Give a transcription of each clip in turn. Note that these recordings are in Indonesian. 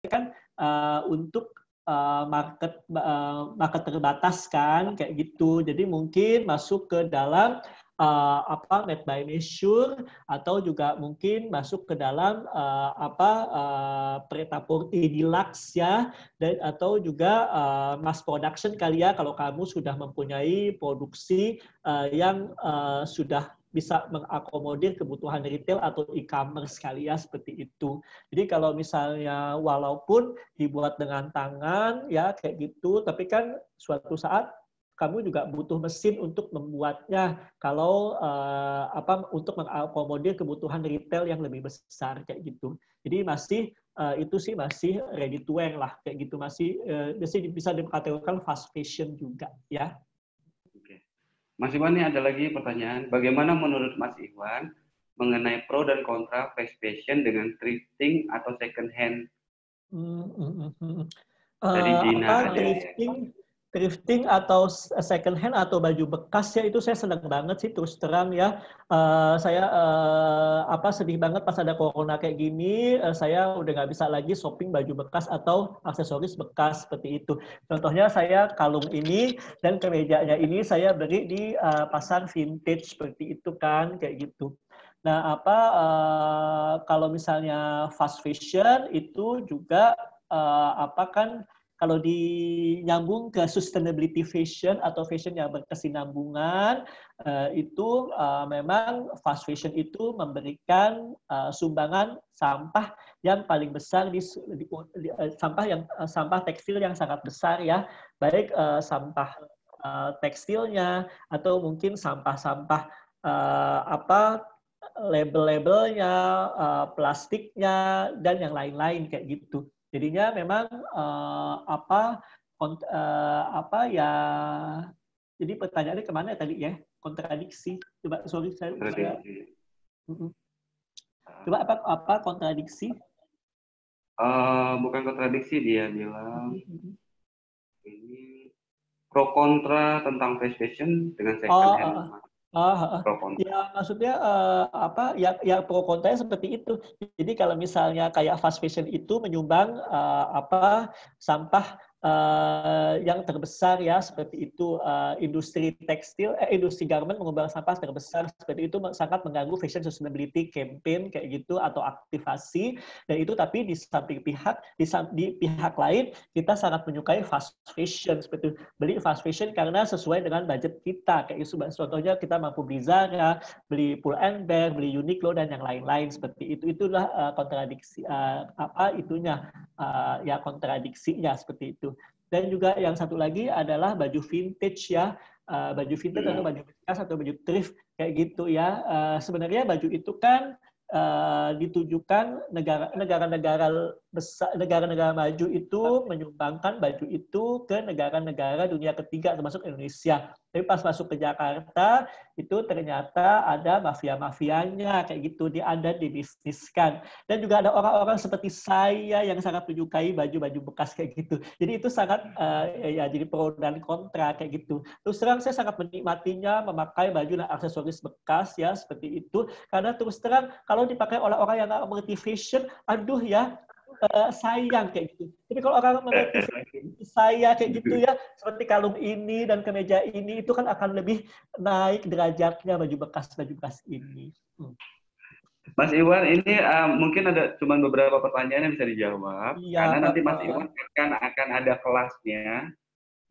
kan untuk market terbatas kan kayak gitu. Jadi mungkin masuk ke dalam made by measure atau juga mungkin masuk ke dalam Pret-a-Porter deluxe ya, dan atau juga mass production kali ya kalau kamu sudah mempunyai produksi yang sudah bisa mengakomodir kebutuhan retail atau e-commerce kali ya, seperti itu. Jadi kalau misalnya walaupun dibuat dengan tangan ya kayak gitu, tapi kan suatu saat kamu juga butuh mesin untuk membuatnya kalau untuk mengakomodir kebutuhan retail yang lebih besar kayak gitu. Jadi itu sih masih ready to wear lah kayak gitu, masih bisa dikategorikan fast fashion juga ya. Oke. Mas Iwan, ini ada lagi pertanyaan. Bagaimana menurut Mas Iwan mengenai pro dan kontra fast fashion dengan thrifting atau second hand? Dari Gina ada. Thrifting atau second hand atau baju bekas ya, itu saya senang banget sih terus terang ya. Saya sedih banget pas ada corona kayak gini, saya udah nggak bisa lagi shopping baju bekas atau aksesoris bekas seperti itu. Contohnya saya kalung ini dan kemejanya ini saya beli di pasar vintage seperti itu kan kayak gitu. Nah kalau misalnya fast fashion itu juga kan kalau dinyambung ke sustainability fashion atau fashion yang berkesinambungan, itu memang fast fashion itu memberikan sumbangan sampah yang paling besar sampah tekstil yang sangat besar ya, baik sampah tekstilnya atau mungkin sampah-sampah label-labelnya, plastiknya dan yang lain-lain kayak gitu. Jadinya memang jadi pertanyaannya kemana tadi ya? Kontradiksi. Coba sorry saya. Coba apa kontradiksi? Bukan kontradiksi, dia bilang ini pro kontra tentang fast fashion dengan second hand. Ya maksudnya ya pro kontranya seperti itu. Jadi kalau misalnya kayak fast fashion itu menyumbang sampah yang terbesar ya seperti itu, industri tekstil, industri garment mengubah sampah terbesar seperti itu sangat mengganggu fashion sustainability campaign kayak gitu atau aktivasi, dan itu tapi di samping di pihak lain kita sangat menyukai fast fashion seperti itu. Beli fast fashion karena sesuai dengan budget kita kayak gitu. Contohnya kita mampu beli Zara, beli Pull & Bear, beli Uniqlo dan yang lain-lain seperti itu. Itulah kontradiksi ya kontradiksinya seperti itu. Dan juga yang satu lagi adalah baju vintage ya, baju vintage atau baju bekas atau baju thrift kayak gitu ya. Sebenarnya baju itu kan ditujukan negara-negara maju itu menyumbangkan baju itu ke negara-negara dunia ketiga termasuk Indonesia. Tapi pas masuk ke Jakarta itu ternyata ada mafia-mafianya kayak gitu, ada dibisniskan. Dan juga ada orang-orang seperti saya yang sangat menyukai baju-baju bekas kayak gitu. Jadi itu sangat jadi pro dan kontra kayak gitu. Terus terang saya sangat menikmatinya memakai baju dan aksesoris bekas ya seperti itu, karena terus terang kalau dipakai oleh orang yang nggak mengerti fashion, aduh ya sayang kayak gitu. Tapi kalau orang mengerti saya kayak gitu ya, seperti kalung ini dan kemeja ini, itu kan akan lebih naik derajatnya baju bekas ini. Mas Iwan, ini mungkin ada cuma beberapa pertanyaan yang bisa dijawab, karena nanti Mas Iwan akan ada kelasnya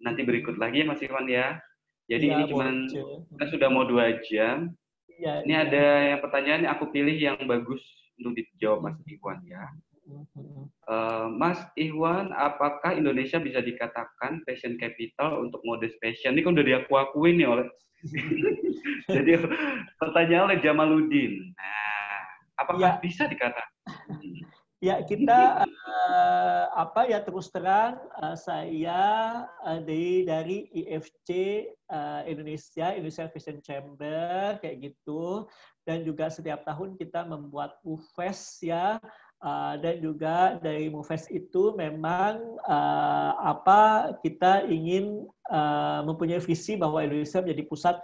nanti berikut lagi ya Mas Iwan ya. Jadi ini cuma kita sudah mau 2 jam. Ini ada yang pertanyaan aku pilih yang bagus untuk dijawab Mas Iwan ya. Mas Iwan, apakah Indonesia bisa dikatakan fashion capital untuk mode fashion? Ini kan udah diakuin nih oleh. Jadi pertanyaan oleh Jamaluddin. Nah, apakah bisa dikatakan? Ya kita terus terang saya dari IFC Indonesia Fashion Chamber kayak gitu, dan juga setiap tahun kita membuat MUFES ya. Dan juga dari MUFES itu memang kita ingin mempunyai visi bahwa Indonesia menjadi pusat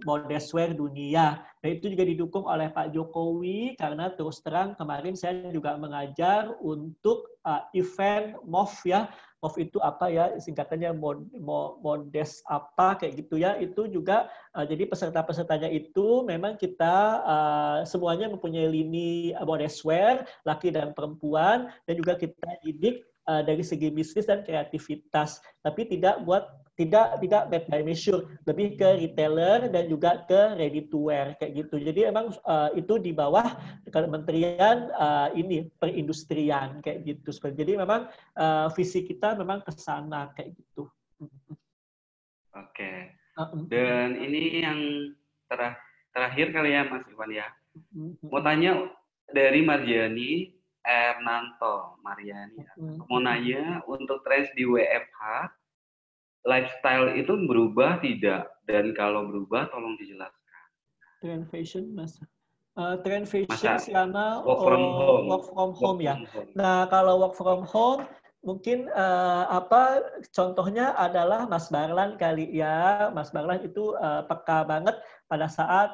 modeswear dunia. Dan itu juga didukung oleh Pak Jokowi karena terus terang kemarin saya juga mengajar untuk event MOF ya. MOF itu apa ya singkatannya modes apa kayak gitu ya. Itu juga jadi peserta-pesertanya itu memang kita semuanya mempunyai lini modeswear laki dan perempuan dan juga kita didik dari segi bisnis dan kreativitas. Tapi tidak made by measure, lebih ke retailer dan juga ke ready to wear kayak gitu. Jadi emang itu di bawah Kementerian ini perindustrian kayak gitu. Jadi memang visi kita memang ke sana kayak gitu. Oke. Dan ini yang terakhir kali ya Mas Iwan ya. Mau tanya dari Marjani Ernanto Mariani. Mau nanya untuk tren di WFH lifestyle itu berubah tidak? Dan kalau berubah tolong dijelaskan. Trend fashion Mas. Trend fashion karena work from home ya. Nah, kalau work from home mungkin contohnya adalah Mas Barlan kali ya. Mas Barlan itu peka banget pada saat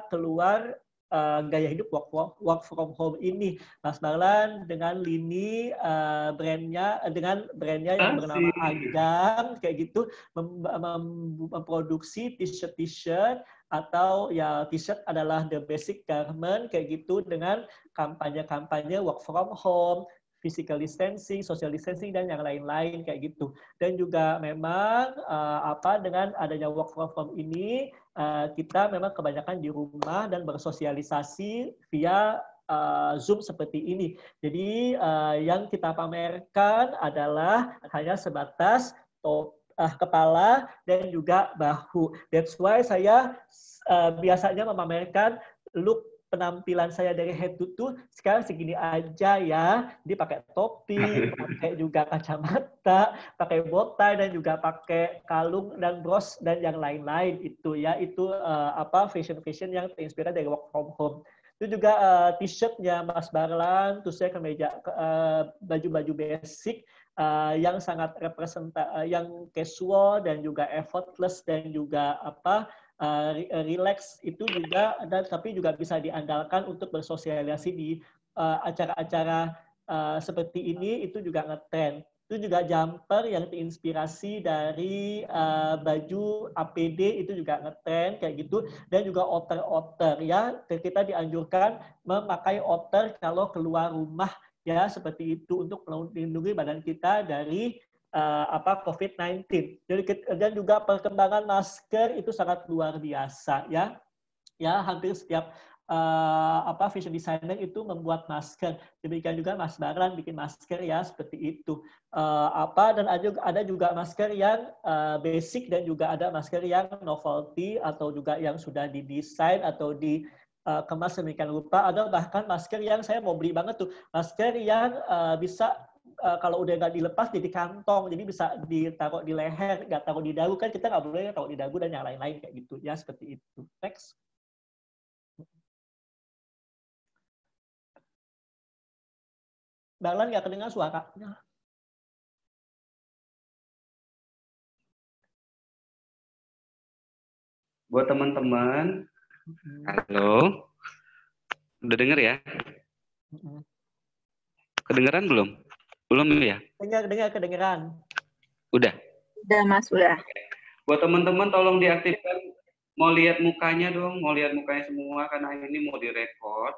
keluar gaya hidup work from home ini. Mas Barlan dengan lini brandnya yang bernama Agam kayak gitu memproduksi t-shirt atau ya t-shirt adalah the basic garment kayak gitu dengan kampanye-kampanye work from home, physical distancing, social distancing dan yang lain-lain kayak gitu. Dan juga memang dengan adanya work from home ini kita memang kebanyakan di rumah dan bersosialisasi via Zoom seperti ini. Jadi yang kita pamerkan adalah hanya sebatas kepala dan juga bahu. That's why saya biasanya memamerkan look penampilan saya dari head to toe sekarang segini aja ya. Jadi pakai topi, pakai juga kacamata, pakai bow tie dan juga pakai kalung dan bros dan yang lain-lain itu ya. Itu fashion yang terinspirasi dari work from home. Itu juga t-shirtnya Mas Barlan, terus saya kemeja baju-baju basic yang sangat yang casual dan juga effortless dan juga relax itu juga ada, tapi juga bisa diandalkan untuk bersosialisasi di acara-acara seperti ini itu juga ngetrend. Itu juga jumper yang terinspirasi dari baju APD itu juga ngetrend kayak gitu dan juga outer ya kita dianjurkan memakai outer kalau keluar rumah ya seperti itu untuk melindungi badan kita dari COVID-19. Dan juga perkembangan masker itu sangat luar biasa ya. Ya hampir setiap fashion designer itu membuat masker. Demikian juga Mas Barlan bikin masker ya seperti itu. Dan ada juga masker yang basic dan juga ada masker yang novelty atau juga yang sudah didesain atau kemas sedemikian rupa. Ada bahkan masker yang saya mau beli banget tuh, masker yang bisa kalau udah nggak dilepas jadi kantong, jadi bisa ditaruh di leher, nggak taruh di dagu kan kita nggak boleh taruh di dagu dan yang lain-lain kayak gitu ya seperti itu. Next. Barlan nggak kedengar suaranya. Buat teman-teman, halo, udah denger ya? Kedengeran belum? Belum ya? Dengar kedengeran. Udah? Udah Mas, udah. Buat teman-teman tolong diaktifkan, mau lihat mukanya dong, mau lihat mukanya semua karena ini mau direkod.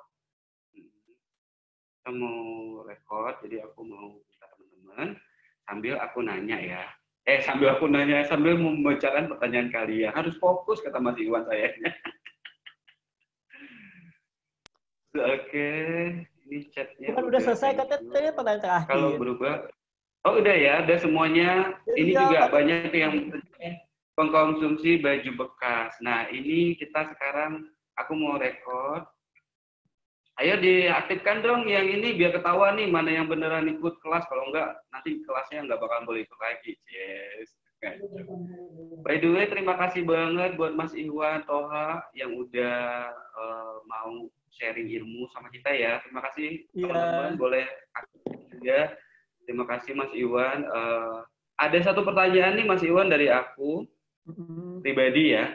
Kita mau record, jadi aku mau minta teman-teman sambil aku nanya ya. Sambil membacakan pertanyaan kalian. Harus fokus kata Mas Iwan saya. Oke, ini chatnya udah selesai katanya pertanyaan terakhir. Kalau berubah, oh udah ya, udah semuanya. Ini juga banyak yang pengkonsumsi baju bekas. Nah ini kita sekarang, aku mau record. Ayo diaktifkan dong yang ini biar ketahuan nih mana yang beneran ikut kelas. Kalau enggak, nanti kelasnya nggak bakal boleh ikut lagi. Yes. By the way, terima kasih banget buat Mas Iwan Toha yang udah mau sharing ilmu sama kita ya. Terima kasih teman-teman, boleh aktif juga. Terima kasih Mas Iwan. ada satu pertanyaan nih Mas Iwan dari aku pribadi ya.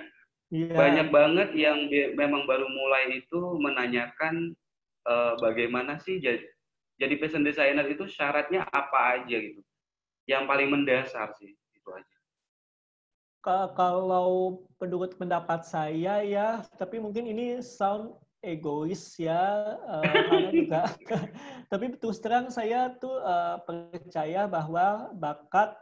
Banyak banget yang memang baru mulai itu menanyakan bagaimana sih jadi fashion designer itu syaratnya apa aja gitu. Yang paling mendasar sih itu aja. Kalau menurut pendapat saya ya, tapi mungkin ini sound egois ya, karena juga tapi terus terang saya tuh percaya bahwa bakat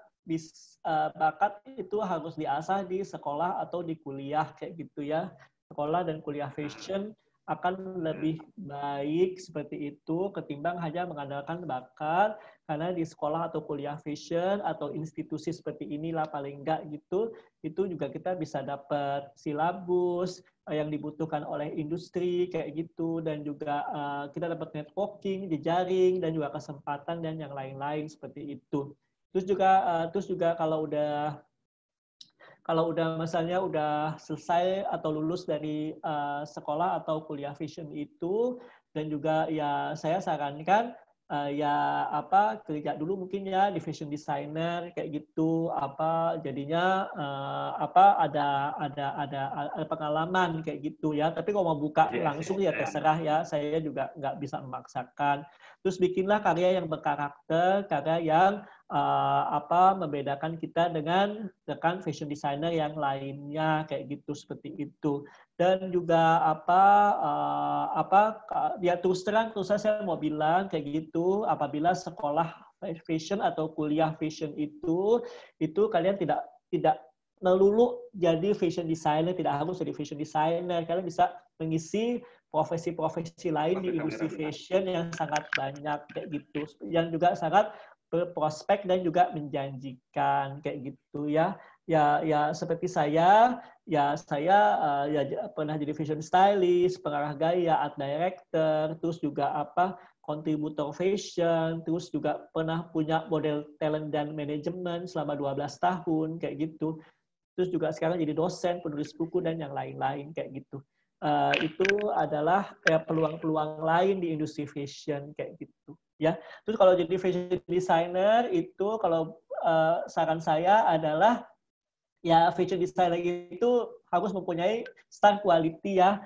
itu harus diasah di sekolah atau di kuliah kayak gitu ya. Sekolah dan kuliah fashion akan lebih baik seperti itu ketimbang hanya mengandalkan bakat, karena di sekolah atau kuliah fashion atau institusi seperti inilah paling enggak gitu, itu juga kita bisa dapat silabus yang dibutuhkan oleh industri kayak gitu, dan juga kita dapat networking, jejaring, dan juga kesempatan dan yang lain-lain seperti itu. Terus juga kalau udah misalnya udah selesai atau lulus dari sekolah atau kuliah fashion itu, dan juga ya saya sarankan ya kerja dulu mungkin ya di fashion designer kayak gitu, jadinya ada pengalaman kayak gitu ya. Tapi kalau mau buka langsung ya terserah ya, saya juga nggak bisa memaksakan. Terus bikinlah karya yang berkarakter, karya yang membedakan kita dengan rekan fashion designer yang lainnya kayak gitu, seperti itu. Dan juga ya terus terang saya mau bilang kayak gitu, apabila sekolah fashion atau kuliah fashion itu kalian tidak melulu jadi fashion designer, tidak harus jadi fashion designer, kalian bisa mengisi profesi-profesi lain di industri fashion yang sangat banyak kayak gitu, yang juga sangat berprospek dan juga menjanjikan kayak gitu ya. Ya seperti saya ya pernah jadi fashion stylist, pengarah gaya, art director, terus juga kontributor fashion, terus juga pernah punya model talent dan manajemen selama 12 tahun kayak gitu. Terus juga sekarang jadi dosen, penulis buku dan yang lain-lain kayak gitu. Itu adalah peluang-peluang lain di industri fashion kayak gitu ya. Terus kalau jadi fashion designer itu, kalau saran saya adalah ya fashion designer itu harus mempunyai star quality ya,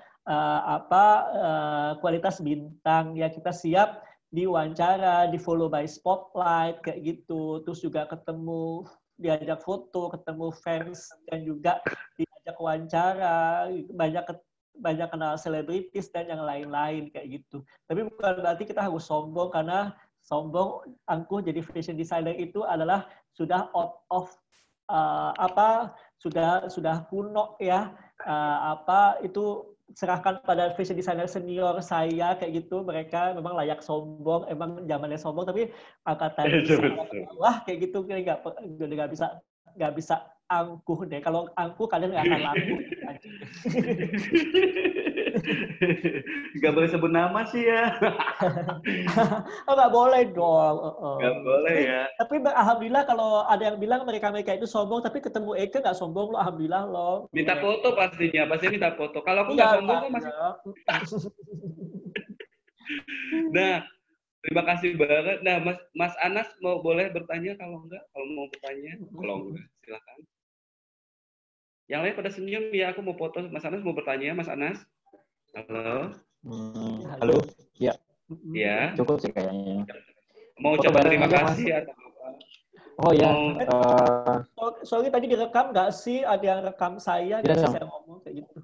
kualitas bintang ya, kita siap diwawancara, di follow by spotlight kayak gitu, terus juga ketemu, diajak foto, ketemu fans, dan juga diajak wawancara, banyak kenal selebritis dan yang lain-lain kayak gitu. Tapi bukan berarti kita harus sombong, karena sombong angkuh jadi fashion designer itu adalah sudah out of sudah kuno ya, itu serahkan pada fashion designer senior saya kayak gitu, mereka memang layak sombong, emang zamannya sombong, tapi angkatan bawah kayak gitu nggak bisa angkuh deh. Kalau angkuh kalian nggak akan laku. Nggak boleh sebut nama sih ya. Oh, nggak boleh dong. Nggak boleh ya. Tapi alhamdulillah kalau ada yang bilang mereka itu sombong, tapi ketemu Eke nggak sombong loh, alhamdulillah loh. Minta foto pastinya, pasti minta foto. Kalau aku Iya, nggak sombong kok masih. Nah, terima kasih banget. Nah, Mas Anas boleh bertanya kalau mau bertanya, kalau enggak silakan. Yang lain pada senyum ya, aku mau foto. Mas Anas mau bertanya, Mas Anas? Halo. Halo. Ya. Ya. Cukup sih kayaknya. Mau ucapkan terima kasih atau apa? Oh ya. Sorry tadi direkam nggak sih? Ada yang rekam saya, jadi saya ngomong kayak gitu.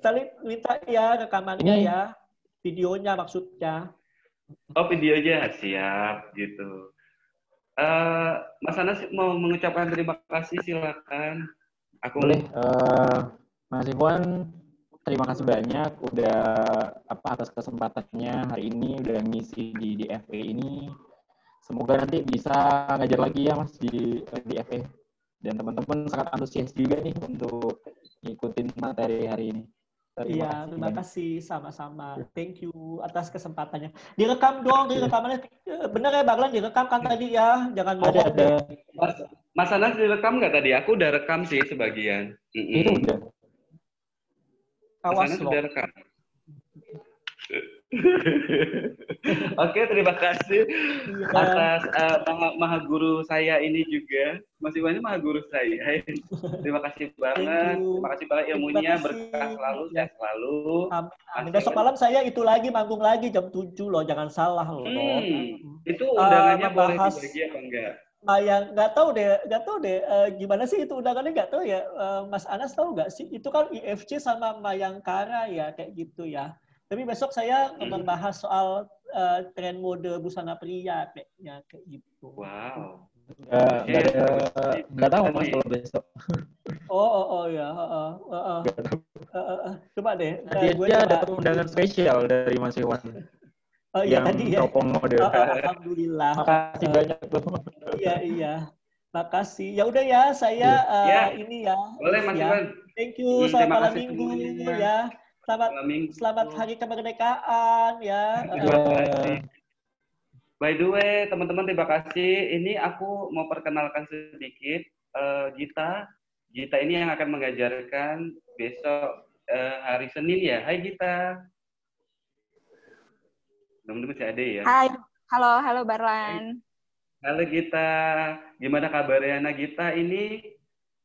Tadi minta ya rekamannya ya, videonya maksudnya. Oh, videonya siap gitu. Mas Anas mau mengucapkan terima kasih, silakan. Boleh. Mas Iwan, terima kasih banyak udah atas kesempatannya hari ini, udah ngisi di DFE ini. Semoga nanti bisa ngajar lagi ya Mas di DFE. Dan teman-teman sangat antusias juga nih untuk ngikutin materi hari ini. Terima kasih sama-sama. Thank you atas kesempatannya. Direkam dong, direkamannya. Bener ya Baglan, direkam kan tadi ya? Jangan bohong. Ada. Mas Anas direkam nggak tadi? Aku udah rekam sih sebagian. Itu udah. Mas Anas udah rekam. Oke, terima kasih atas maha guru saya ini juga. Mas Iwan ini maha guru saya. Terima kasih banget. Terima kasih banget ilmunya, berkah selalu, sehat selalu. Amin. Besok malam saya itu lagi manggung lagi jam 7 loh, jangan salah loh. Itu undangannya boleh dibagi apa enggak? Yang nggak tahu deh gimana sih itu undangannya, nggak tahu ya. Mas Anas tahu nggak sih? Itu kan IFC sama Mayangkara ya, kayak gitu ya. Tapi besok saya membahas soal tren mode busana pria kayaknya, kayak gitu. Wow. Nggak tahu Mas kalau besok. Oh ya. Coba deh. Nanti aja ada undangan spesial dari Mas Iwan. Oh iya tadi ya. Mode. Alhamdulillah. Makasih banyak tuh. Iya. Makasih. Ya udah ya, saya ini ya. Boleh Mas Iwan. Thank you. Selamat malam minggu ya. Selamat hari kemerdekaan ya. By the way, teman-teman terima kasih. Ini aku mau perkenalkan sedikit Gita. Gita ini yang akan mengajarkan besok hari Senin ya. Hai Gita. Teman-teman masih ada ya? Hai, halo Barlan. Halo Gita, gimana kabarnya? Nah Gita ini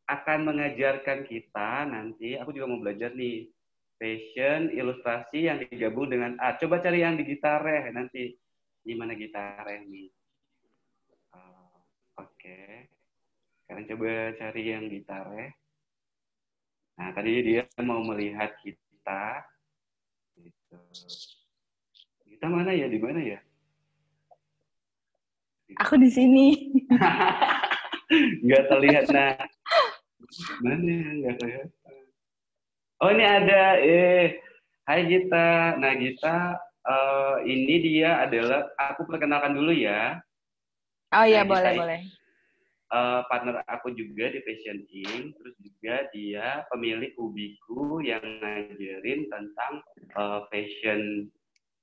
akan mengajarkan kita nanti, aku juga mau belajar nih, fashion, ilustrasi yang digabung dengan art. Coba cari yang di gitareh nanti. Gimana gitareh nih? Oke. Sekarang coba cari yang gitareh. Nah tadi dia mau melihat kita. Gitu. Kita mana ya? Di mana ya? Aku di sini. Nggak terlihat. Nah, mana ya? Nggak terlihat. Oh ini ada. Hai Gita. Nah Gita, ini dia adalah. Aku perkenalkan dulu ya. Oh iya boleh. Partner aku juga di Fashion Inc. Terus juga dia pemilik Ubiku yang ngajarin tentang fashion.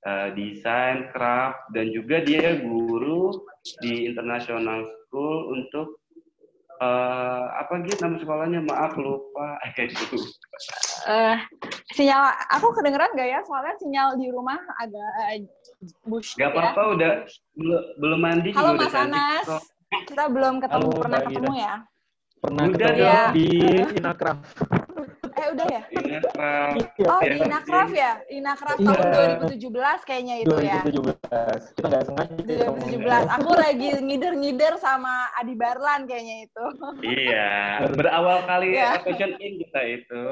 Desain, craft, dan juga dia guru di International School untuk apa gitu nama sekolahnya, maaf lupa. Sinyal aku kedengeran nggak ya? Soalnya sinyal di rumah agak bush. Gak apa-apa, ya. Udah belum mandi. Halo Mas Anas, kita belum pernah ketemu ya? Pernah ketemu di Inakraf. Udah ya? Inakraf. Oh, di Inakraf ya? Inakraf tahun 2017 kayaknya itu 2017. Ya? 2017. Kita nggak sengaja. 2017. Aku lagi ngider sama Adi Barlan kayaknya itu. Iya. Berawal kali Fashion In kita itu.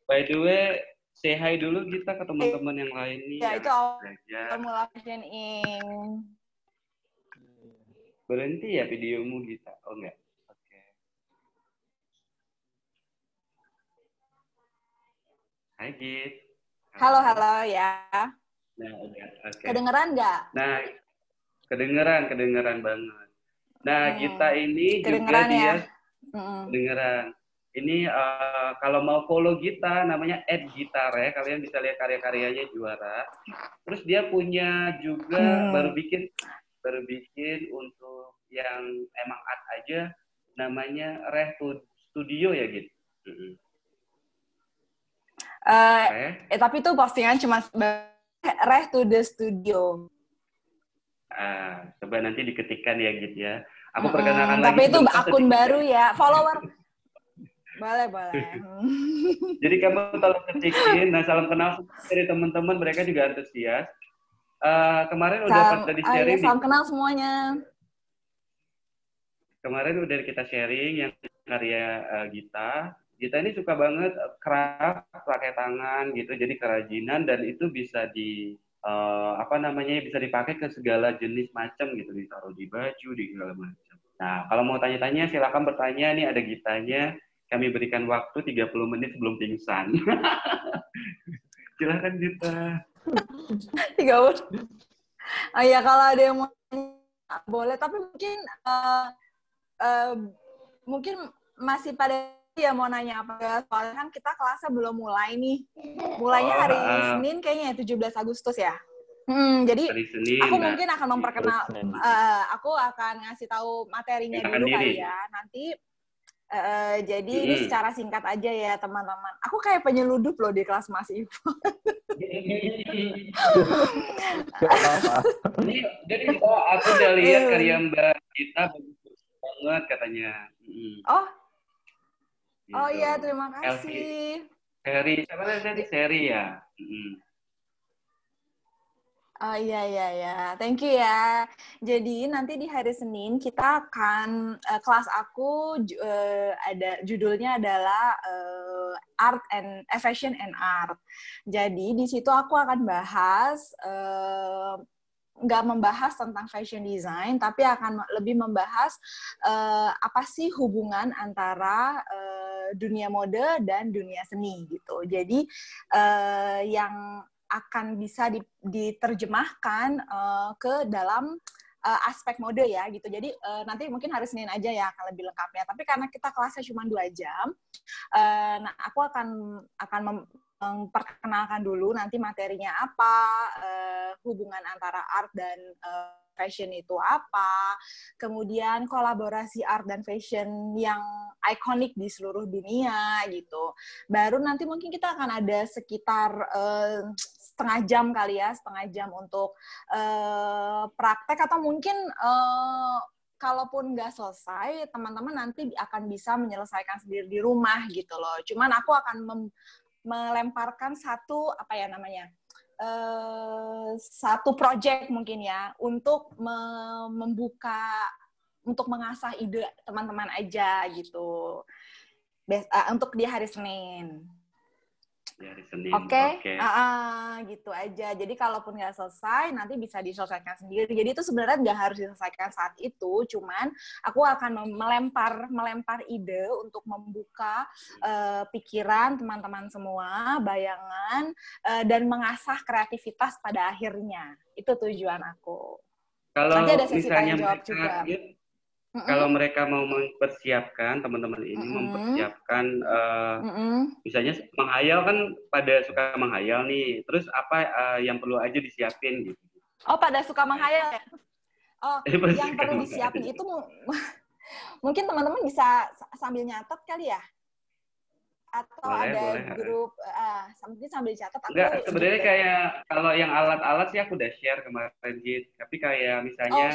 By the way, say hi dulu kita ke teman-teman yang lain nih. Ya, itu awal mula Fashion In. Berhenti ya videomu kita? Oh enggak. Hai Git. Halo ya. Nah, udah. Okay. Kedengeran nggak? Nah, kedengeran banget. Nah, kita ini kedengeran juga ya? Kedengeran. Ini kalau mau follow kita namanya @gitareh, kalian bisa lihat karya-karyanya Juara. Terus dia punya juga baru bikin untuk yang emang art aja namanya Reh Studio ya gitu. Tapi itu postingan cuma Reh to the Studio. Coba nanti diketikkan ya gitu ya. Aku perkenalkan lagi. Tapi itu akun baru ya, follower. Boleh. Jadi kamu tolong ketikin. Nah, salam kenal dari teman-teman, mereka juga antusias. Kemarin udah pada di-sharing. Salam kenal semuanya. Kemarin udah kita sharing yang karya Gita. Gita ini suka banget craft, pakai tangan gitu, jadi kerajinan, dan itu bisa bisa dipakai ke segala jenis macam gitu, ditaruh di baju, di segala macam. Nah, kalau mau tanya-tanya silakan bertanya, nih ada Gitanya. Kami berikan waktu 30 menit sebelum pingsan. Silakan Gita. 30. Ya kalau ada yang mau boleh, tapi mungkin masih pada ya mau nanya apa, soalnya kan kita kelasnya belum mulai nih. Mulainya hari Senin kayaknya 17 Agustus ya. Jadi aku mungkin akan aku akan ngasih tahu materinya dulu kali ya. Nanti Jadi ini secara singkat aja ya teman-teman. Aku kayak penyeludup loh di kelas Mas Ivo. Jadi aku udah lihat karya Mbak Gita bagus banget katanya. Oh, gitu. Oh iya, terima kasih. Siapa tadi? Seri ya. Oh iya. Thank you ya. Jadi nanti di hari Senin kita akan kelas aku ada judulnya adalah Fashion and Art. Jadi di situ aku akan bahas nggak membahas tentang fashion design, tapi akan lebih membahas apa sih hubungan antara dunia mode dan dunia seni gitu. Jadi yang akan bisa diterjemahkan ke dalam aspek mode ya gitu. Jadi nanti mungkin hari Senin aja ya akan lebih lengkapnya. Tapi karena kita kelasnya cuma 2 jam, nah aku akan memperkenalkan dulu nanti materinya apa, hubungan antara art dan fashion itu apa, kemudian kolaborasi art dan fashion yang ikonik di seluruh dunia gitu. Baru nanti mungkin kita akan ada sekitar setengah jam untuk praktek atau mungkin kalaupun nggak selesai, teman-teman nanti akan bisa menyelesaikan sendiri di rumah gitu loh. Cuman aku akan melemparkan satu satu project mungkin ya untuk membuka, untuk mengasah ide teman-teman aja gitu. Untuk di hari Senin. Oke. Gitu aja. Jadi kalaupun nggak selesai, nanti bisa diselesaikan sendiri. Jadi itu sebenarnya nggak harus diselesaikan saat itu, cuman aku akan melempar ide untuk membuka pikiran teman-teman semua, bayangan, dan mengasah kreativitas pada akhirnya. Itu tujuan aku. Kalau nanti ada sesi misalnya tanya jawab juga. Kalau mereka mau mempersiapkan, teman-teman ini mempersiapkan, misalnya menghayal kan pada suka menghayal nih, terus apa yang perlu aja disiapin gitu? Oh, pada suka menghayal ya? Oh, yang perlu disiapin itu mungkin teman-teman bisa sambil nyatet kali ya? Atau boleh. Grup, mungkin sambil catat. Enggak, sebenarnya kayak kalau yang alat-alat sih aku udah share kemarin gitu. Tapi kayak misalnya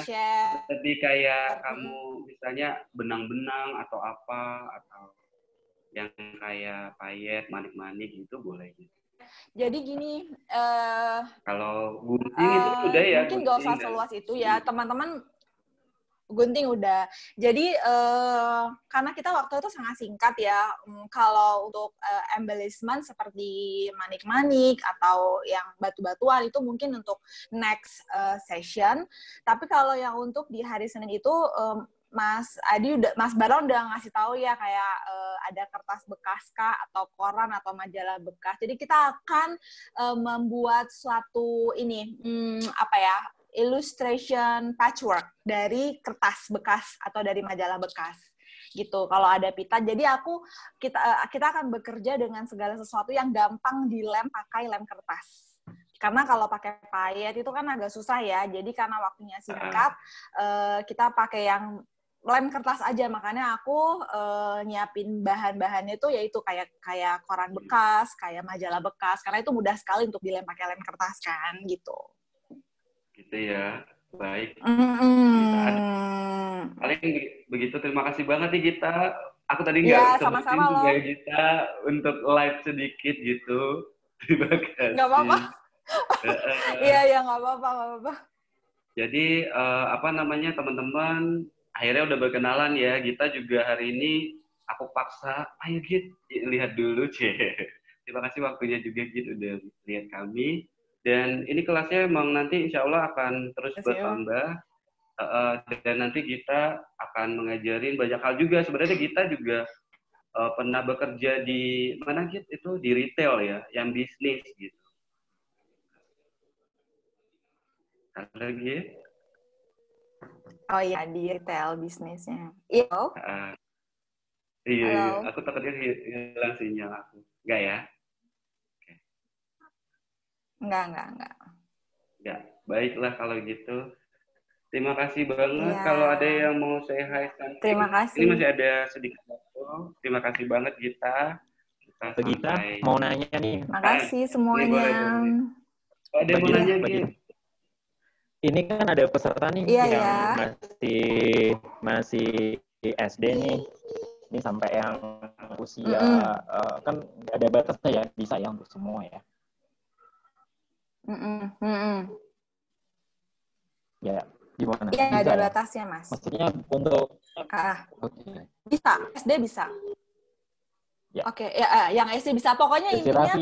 lebih kayak kamu misalnya benang-benang atau apa, atau yang kayak payet, manik-manik gitu boleh gitu. Jadi gini, kalau gunting itu udah ya. Mungkin nggak usah seluas itu ya, teman-teman. Gunting udah. Jadi karena kita waktu itu sangat singkat ya. Kalau untuk embellishment seperti manik-manik atau yang batu-batuan itu mungkin untuk next session. Tapi kalau yang untuk di hari Senin itu Mas Baron udah ngasih tahu ya kayak ada kertas bekas kah atau koran atau majalah bekas. Jadi kita akan membuat suatu ini illustration patchwork dari kertas bekas atau dari majalah bekas gitu. Kalau ada pita, jadi kita akan bekerja dengan segala sesuatu yang gampang dilem pakai lem kertas. Karena kalau pakai payet itu kan agak susah ya. Jadi karena waktunya singkat, kita pakai yang lem kertas aja. Makanya aku nyiapin bahan-bahannya itu yaitu kayak koran bekas, kayak majalah bekas. Karena itu mudah sekali untuk dilem pakai lem kertas kan gitu. Gitu ya, baik. Paling begitu, terima kasih banget nih Gita. Aku tadi nggak sebutin juga ya Gita untuk live sedikit gitu. Terima kasih. Nggak apa-apa. Iya, nggak apa-apa. Jadi teman-teman akhirnya udah berkenalan ya. Gita juga hari ini aku paksa, ayo Git, lihat dulu Terima kasih waktunya juga Git udah lihat kami. Dan ini kelasnya memang nanti insya Allah akan terus bertambah. Dan nanti kita akan mengajarin banyak hal juga. Sebenarnya kita juga pernah bekerja di mana Git? Itu di retail ya, yang bisnis gitu. Ada Git? Oh iya, di retail bisnisnya. Iya. Iya, aku takutnya hilang sinyal aku. Enggak ya? Enggak. Ya, baiklah kalau gitu. Terima kasih banget. Kalau ada yang mau say hi sampai. Terima kasih. Ini masih ada sedikit waktu. Terima kasih banget Gita. Gita mau nanya nih. Terima kasih semuanya. Ada yang mau nanya Gita. Ini kan ada peserta nih yang masih SD nih. Ini sampai yang usia kan nggak ada batasnya ya, bisa ya untuk semua ya. Ya, gimana? Iya, nggak ada batasnya, Mas. Maksudnya untuk bisa, SD bisa. Ya. Oke, ya yang SD bisa. Pokoknya intinya